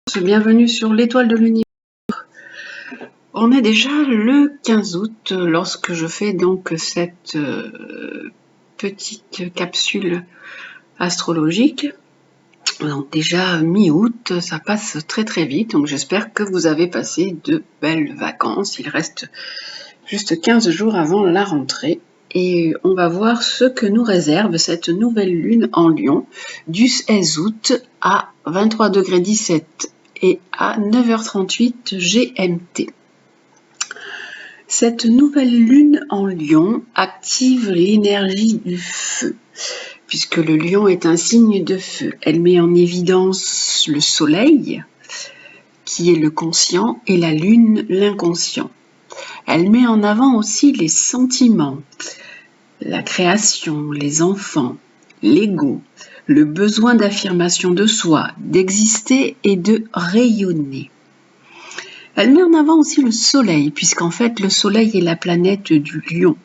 Bienvenue sur l'étoile de l'univers. On est déjà le 15 août lorsque je fais donc cette petite capsule astrologique. Donc déjà mi-août, ça passe très très vite, donc j'espère que vous avez passé de belles vacances. Il reste juste 15 jours avant la rentrée et on va voir ce que nous réserve cette nouvelle lune en Lion du 16 août à 23,17 et à 9h38 GMT. Cette nouvelle lune en Lion active l'énergie du feu, puisque le Lion est un signe de feu. Elle met en évidence le soleil, qui est le conscient, et la lune, l'inconscient. Elle met en avant aussi les sentiments, la création, les enfants, l'ego, le besoin d'affirmation de soi, d'exister et de rayonner. Elle met en avant aussi le soleil, puisqu'en fait le soleil est la planète du lion.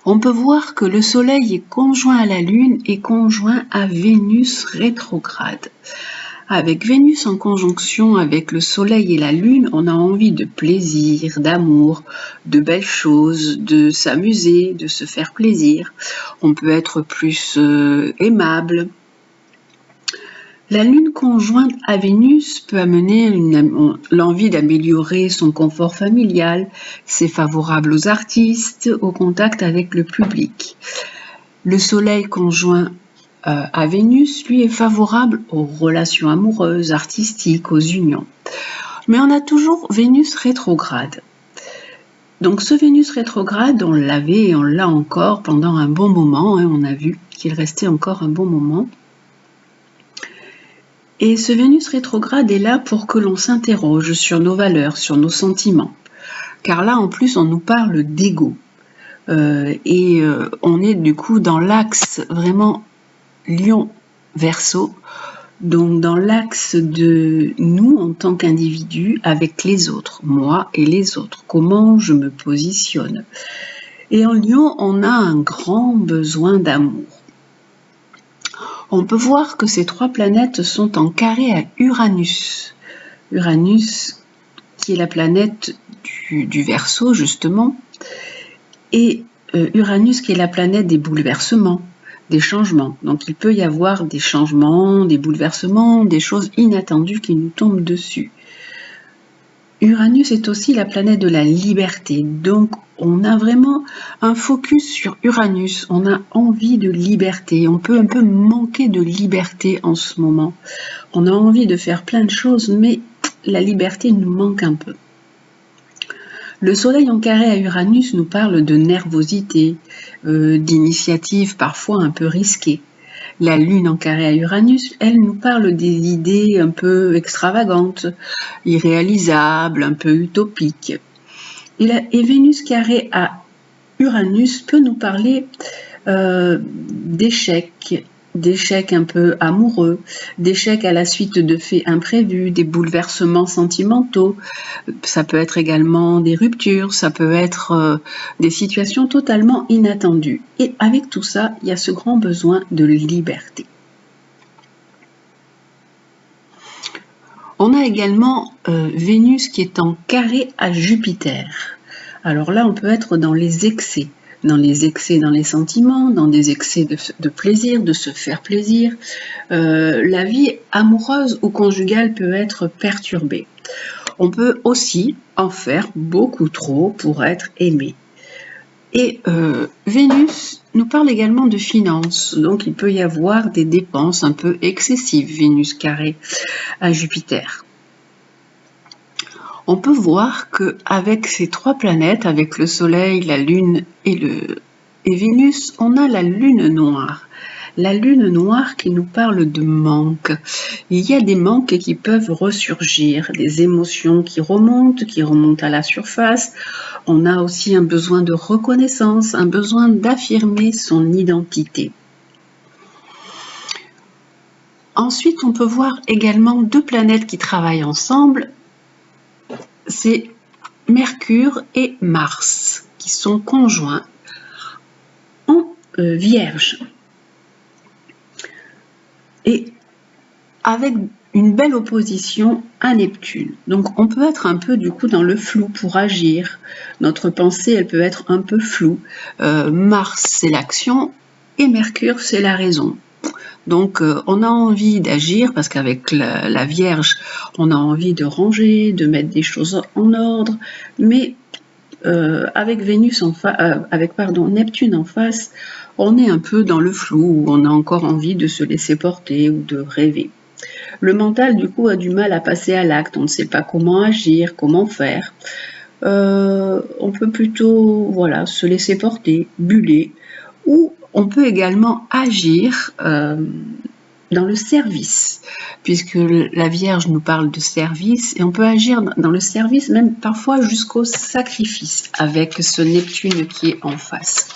On peut voir que le soleil est conjoint à la lune et conjoint à Vénus rétrograde. Avec Vénus en conjonction avec le soleil et la lune, on a envie de plaisir, d'amour, de belles choses, de s'amuser, de se faire plaisir. On peut être plus aimable. La lune conjointe à Vénus peut amener l'envie d'améliorer son confort familial. C'est favorable aux artistes, au contact avec le public. Le soleil conjoint à Vénus, lui, est favorable aux relations amoureuses, artistiques, aux unions. Mais on a toujours Vénus rétrograde. Donc ce Vénus rétrograde, on l'avait et on l'a encore pendant un bon moment. On a vu qu'il restait encore un bon moment. Et ce Vénus rétrograde est là pour que l'on s'interroge sur nos valeurs, sur nos sentiments. Car là, en plus, on nous parle d'ego. On est du coup dans l'axe vraiment Lion-Verseau, donc dans l'axe de nous en tant qu'individus avec les autres, moi et les autres, comment je me positionne. Et en Lion, on a un grand besoin d'amour. On peut voir que ces trois planètes sont en carré à Uranus. Uranus, qui est la planète du Verseau, justement, et Uranus, qui est la planète des bouleversements, des changements. Donc il peut y avoir des changements, des bouleversements, des choses inattendues qui nous tombent dessus. Uranus est aussi la planète de la liberté, donc on a vraiment un focus sur Uranus, on a envie de liberté, on peut un peu manquer de liberté en ce moment. On a envie de faire plein de choses, mais la liberté nous manque un peu. Le soleil en carré à Uranus nous parle de nervosité, d'initiatives parfois un peu risquées. La lune en carré à Uranus, elle nous parle des idées un peu extravagantes, irréalisables, un peu utopiques. Et Vénus carré à Uranus peut nous parler d'échecs un peu amoureux, d'échecs à la suite de faits imprévus, des bouleversements sentimentaux. Ça peut être également des ruptures, ça peut être des situations totalement inattendues. Et avec tout ça, il y a ce grand besoin de liberté. On a également Vénus qui est en carré à Jupiter. Alors là, on peut être dans les excès dans les sentiments, dans des excès de plaisir, de se faire plaisir. La vie amoureuse ou conjugale peut être perturbée. On peut aussi en faire beaucoup trop pour être aimé. Et Vénus nous parle également de finances, donc il peut y avoir des dépenses un peu excessives, Vénus carré à Jupiter. On peut voir qu'avec ces trois planètes, avec le Soleil, la Lune et Vénus, on a la Lune noire. La Lune noire qui nous parle de manque. Il y a des manques qui peuvent ressurgir, des émotions qui remontent à la surface. On a aussi un besoin de reconnaissance, un besoin d'affirmer son identité. Ensuite, on peut voir également deux planètes qui travaillent ensemble. C'est Mercure et Mars qui sont conjoints en Vierge. Et avec une belle opposition à Neptune. Donc on peut être un peu du coup dans le flou pour agir. Notre pensée, elle peut être un peu floue. Mars, c'est l'action et Mercure, c'est la raison. Donc on a envie d'agir parce qu'avec la Vierge, on a envie de ranger, de mettre des choses en ordre, mais avec Neptune en face, on est un peu dans le flou, où on a encore envie de se laisser porter ou de rêver. Le mental, du coup, a du mal à passer à l'acte. On ne sait pas comment agir, comment faire. On peut plutôt, voilà, se laisser porter, buller, ou on peut également agir dans le service, puisque la Vierge nous parle de service, et on peut agir dans le service, même parfois jusqu'au sacrifice, avec ce Neptune qui est en face.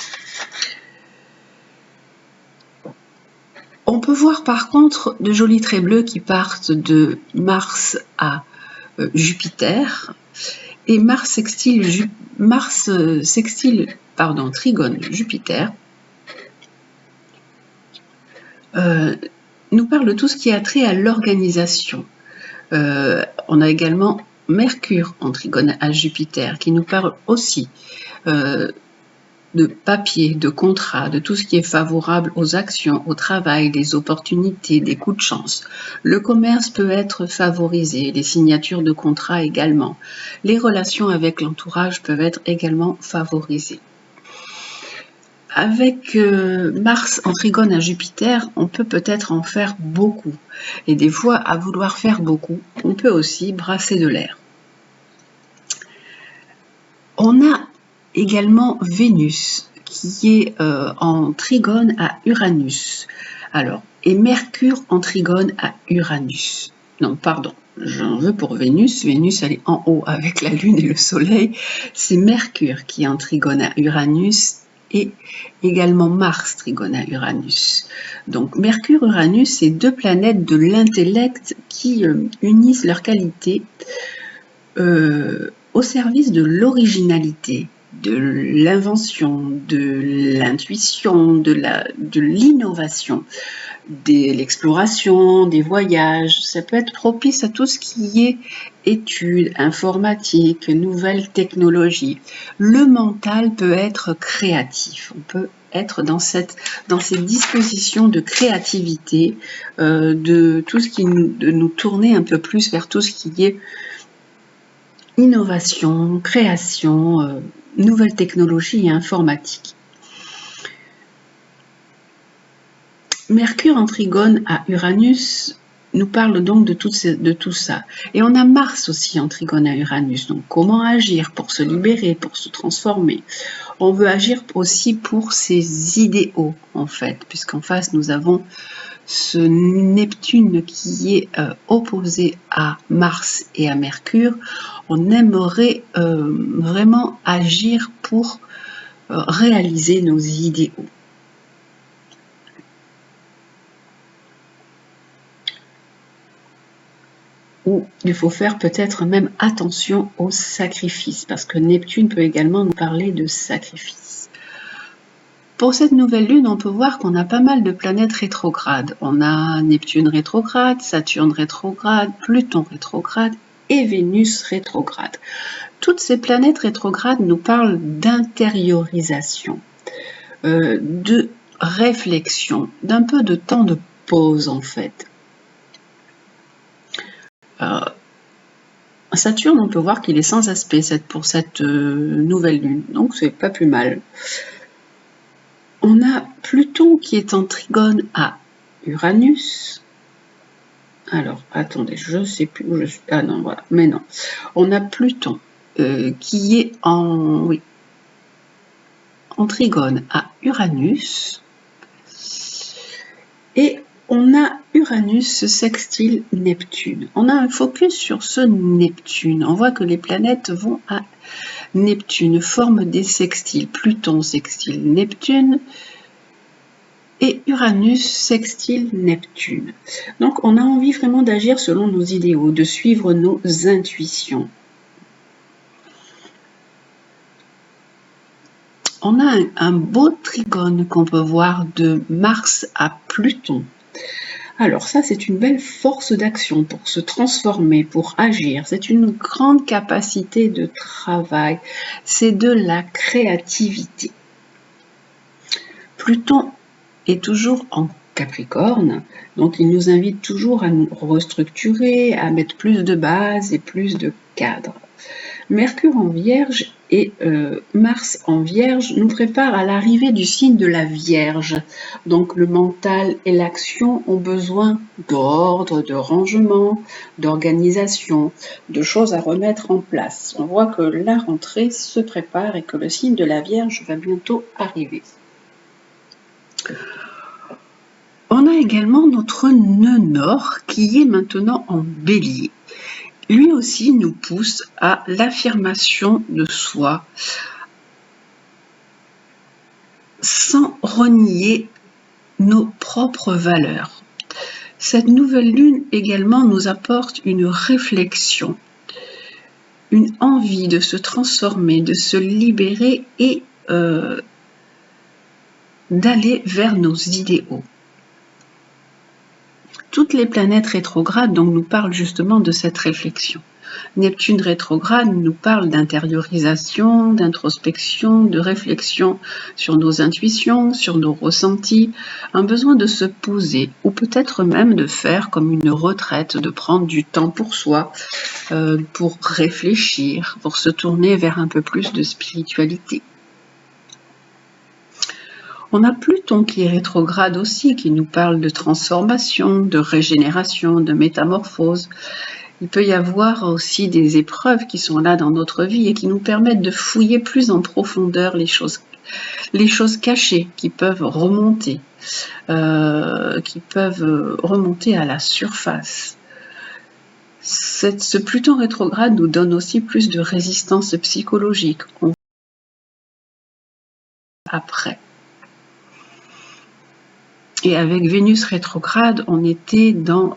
On peut voir par contre de jolis traits bleus qui partent de Mars à Jupiter, et Mars sextile trigone Jupiter nous parle de tout ce qui a trait à l'organisation. On a également Mercure en trigone à Jupiter qui nous parle aussi de papier, de contrat, de tout ce qui est favorable aux actions, au travail, des opportunités, des coups de chance. Le commerce peut être favorisé, les signatures de contrats également. Les relations avec l'entourage peuvent être également favorisées. Avec Mars en trigone à Jupiter, on peut peut-être en faire beaucoup. Et des fois, à vouloir faire beaucoup, on peut aussi brasser de l'air. On a également Vénus qui est en trigone à Uranus. Alors, et Mercure en trigone à Uranus. Non, pardon, j'en veux pour Vénus. Vénus, elle est en haut avec la Lune et le Soleil. C'est Mercure qui est en trigone à Uranus et également Mars trigone à Uranus. Donc Mercure-Uranus, c'est deux planètes de l'intellect qui unissent leurs qualités au service de l'originalité, de l'invention, de l'intuition, de l'innovation, de l'exploration, des voyages. Ça peut être propice à tout ce qui est études, informatique, nouvelles technologies. Le mental peut être créatif. On peut être dans ces dispositions de créativité, de tout ce qui de nous tourner un peu plus vers tout ce qui est innovation, création, nouvelles technologies et informatique. Mercure en trigone à Uranus nous parle donc de tout ça. Et on a Mars aussi en trigone à Uranus. Donc comment agir pour se libérer, pour se transformer. On veut agir aussi pour ses idéaux en fait, puisqu'en face nous avons ce Neptune qui est opposé à Mars et à Mercure. On aimerait vraiment agir pour réaliser nos idéaux. Ou il faut faire peut-être même attention au sacrifice, parce que Neptune peut également nous parler de sacrifice. Pour cette nouvelle lune, on peut voir qu'on a pas mal de planètes rétrogrades. On a Neptune rétrograde, Saturne rétrograde, Pluton rétrograde et Vénus rétrograde. Toutes ces planètes rétrogrades nous parlent d'intériorisation, de réflexion, d'un peu de temps de pause en fait. Saturne, on peut voir qu'il est sans aspect pour cette nouvelle lune, donc c'est pas plus mal. On a Pluton qui est en trigone à Uranus. Alors, attendez, je sais plus où je suis. Ah non, voilà, mais non. On a Pluton qui est en trigone à Uranus. Et on a Uranus sextile Neptune. On a un focus sur ce Neptune. On voit que les planètes vont à Neptune, forment des sextiles. Pluton sextile Neptune et Uranus sextile Neptune. Donc on a envie vraiment d'agir selon nos idéaux, de suivre nos intuitions. On a un beau trigone qu'on peut voir de Mars à Pluton. Alors ça, c'est une belle force d'action pour se transformer, pour agir. C'est une grande capacité de travail. C'est de la créativité. Pluton est toujours en Capricorne, donc il nous invite toujours à nous restructurer, à mettre plus de bases et plus de cadres. Mercure en Vierge et Mars en Vierge nous préparent à l'arrivée du signe de la Vierge. Donc le mental et l'action ont besoin d'ordre, de rangement, d'organisation, de choses à remettre en place. On voit que la rentrée se prépare et que le signe de la Vierge va bientôt arriver. On a également notre nœud nord qui est maintenant en Bélier. Lui aussi nous pousse à l'affirmation de soi sans renier nos propres valeurs. Cette nouvelle lune également nous apporte une réflexion, une envie de se transformer, de se libérer et d'aller vers nos idéaux. Toutes les planètes rétrogrades donc, nous parlent justement de cette réflexion. Neptune rétrograde nous parle d'intériorisation, d'introspection, de réflexion sur nos intuitions, sur nos ressentis, un besoin de se poser ou peut-être même de faire comme une retraite, de prendre du temps pour soi, pour réfléchir, pour se tourner vers un peu plus de spiritualité. On a Pluton qui est rétrograde aussi, qui nous parle de transformation, de régénération, de métamorphose. Il peut y avoir aussi des épreuves qui sont là dans notre vie et qui nous permettent de fouiller plus en profondeur les choses cachées qui peuvent remonter à la surface. Ce Pluton rétrograde nous donne aussi plus de résistance psychologique. On va après. Et avec Vénus rétrograde, on était dans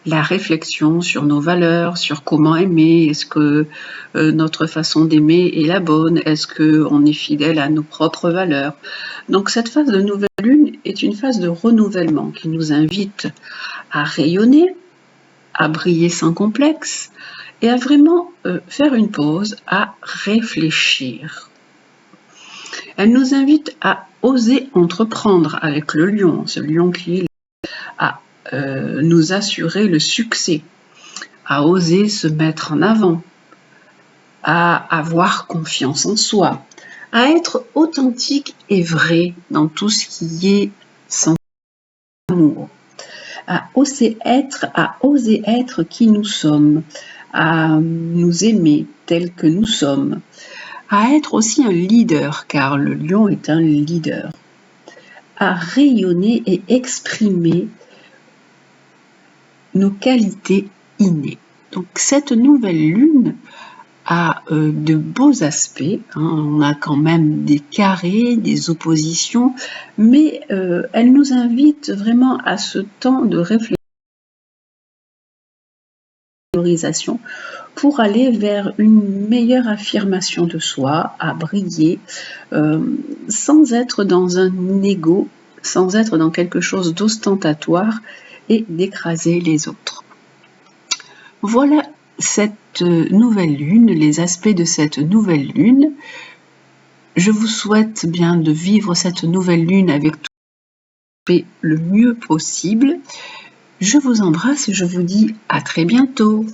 la réflexion sur nos valeurs, sur comment aimer, est-ce que notre façon d'aimer est la bonne, est-ce qu'on est fidèle à nos propres valeurs. Donc cette phase de nouvelle lune est une phase de renouvellement qui nous invite à rayonner, à briller sans complexe et à vraiment faire une pause, à réfléchir. Elle nous invite à oser entreprendre avec le lion, ce lion qui est à nous assurer le succès, à oser se mettre en avant, à avoir confiance en soi, à être authentique et vrai dans tout ce qui est sans amour, à oser être qui nous sommes, à nous aimer tel que nous sommes, à être aussi un leader, car le lion est un leader, à rayonner et exprimer nos qualités innées. Donc cette nouvelle lune a de beaux aspects, on a quand même des carrés, des oppositions, mais elle nous invite vraiment à ce temps de réflexion pour aller vers une meilleure affirmation de soi, à briller, sans être dans un ego, sans être dans quelque chose d'ostentatoire et d'écraser les autres. Voilà cette nouvelle lune, les aspects de cette nouvelle lune. Je vous souhaite bien de vivre cette nouvelle lune avec tout le mieux possible. Je vous embrasse et je vous dis à très bientôt.